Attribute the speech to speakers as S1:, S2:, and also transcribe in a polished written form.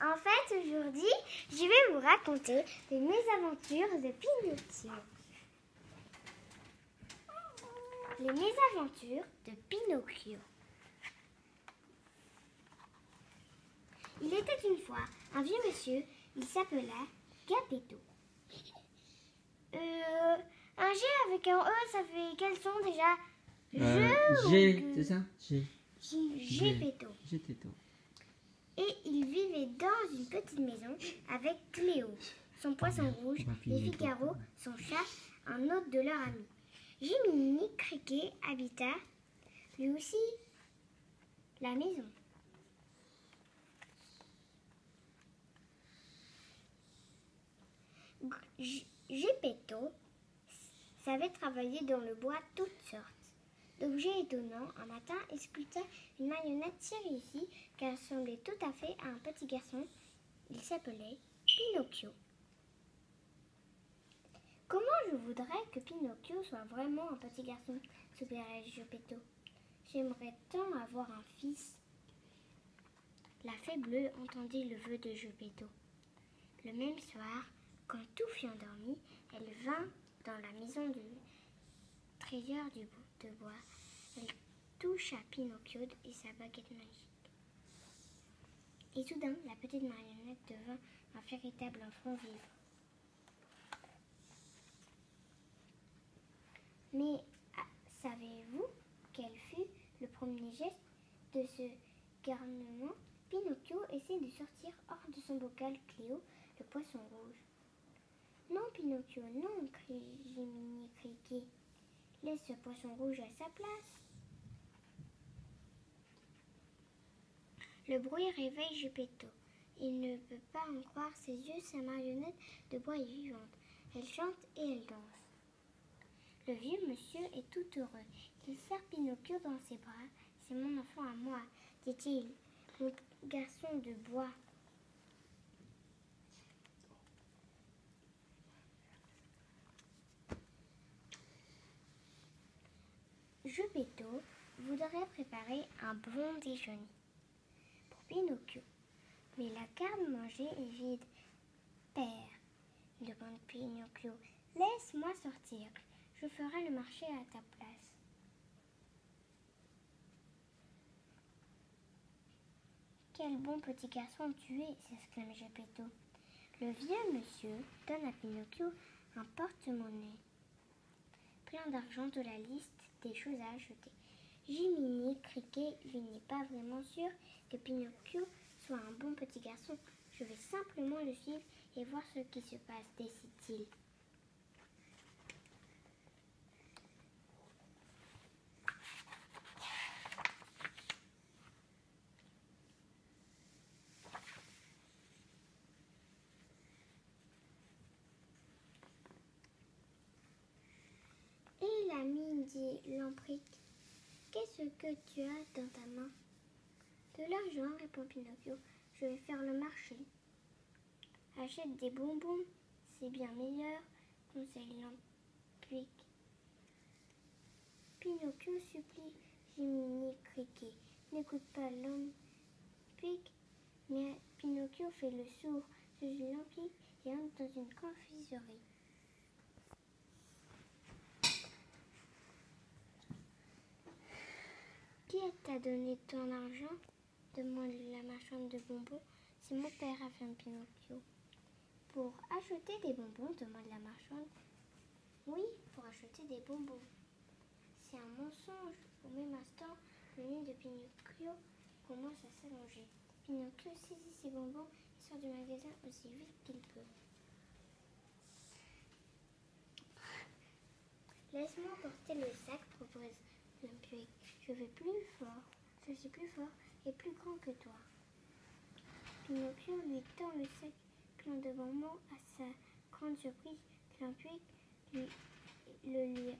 S1: En fait, aujourd'hui, je vais vous raconter les mésaventures de Pinocchio. Les mésaventures de Pinocchio. Il était une fois un vieux monsieur, il s'appelait Geppetto. Un G avec un E, ça fait quel son déjà?
S2: G, c'est ça? G.
S1: Geppetto.
S2: Geppetto.
S1: Et il vivait dans une petite maison avec Cléo, son poisson rouge, et Figaro, son chat, un autre de leurs amis. Jiminy Cricket habita, lui aussi, la maison. Geppetto savait travailler dans le bois toutes sortes d'objets étonnants. Un matin, il sculptait une marionnette si réussie qu'elle ressemblait tout à fait à un petit garçon. Il s'appelait Pinocchio. Comment je voudrais que Pinocchio soit vraiment un petit garçon, soupirait Geppetto. J'aimerais tant avoir un fils. La fée bleue entendit le vœu de Geppetto. Le même soir, quand tout fut endormi, elle vint dans la maison du trésor de bois. Elle toucha Pinocchio et sa baguette magique. Et soudain, la petite marionnette devint un véritable enfant vivant. Mais savez-vous quel fut le premier geste de ce garnement? Pinocchio essaie de sortir hors de son bocal Cléo, le poisson rouge. Non, Pinocchio, non, crie Jiminy Cricket. Laisse ce poisson rouge à sa place. Le bruit réveille Geppetto. Il ne peut pas en croire ses yeux, sa marionnette de bois est vivante. Elle chante et elle danse. Le vieux monsieur est tout heureux. Il serre Pinocchio dans ses bras. C'est mon enfant à moi, dit-il, mon garçon de bois. Geppetto voudrait préparer un bon déjeuner pour Pinocchio. Mais la garde-manger est vide. Père, demande Pinocchio, laisse-moi sortir. Je ferai le marché à ta place. Quel bon petit garçon tu es, s'exclame Geppetto. Le vieux monsieur donne à Pinocchio un porte-monnaie plein d'argent, de la liste des choses à acheter. Jiminy Cricket, lui, n'est pas vraiment sûr que Pinocchio soit un bon petit garçon. Je vais simplement le suivre et voir ce qui se passe, décide-t-il. Et l'ami, dit Lampric, qu'est-ce que tu as dans ta main? De l'argent, répond Pinocchio. Je vais faire le marché. Achète des bonbons, c'est bien meilleur, conseille Lampric. Pinocchio supplie Jiminy Cricket. N'écoute pas Lampric, mais Pinocchio fait le sourd sur Lampric et entre dans une confiserie. Qui t'a donné ton argent? Demande la marchande de bonbons. C'est mon père, affirme Pinocchio. Pour acheter des bonbons? Demande la marchande. Oui, pour acheter des bonbons. C'est un mensonge. Au même instant, le nez de Pinocchio commence à s'allonger. Pinocchio saisit ses bonbons et sort du magasin aussi vite qu'il peut. Laisse-moi porter le sac, propose Lampric. Je suis plus fort et plus grand que toi. Pinocchio lui tend le sac plein de bonbons. À sa grande surprise, Lampric lui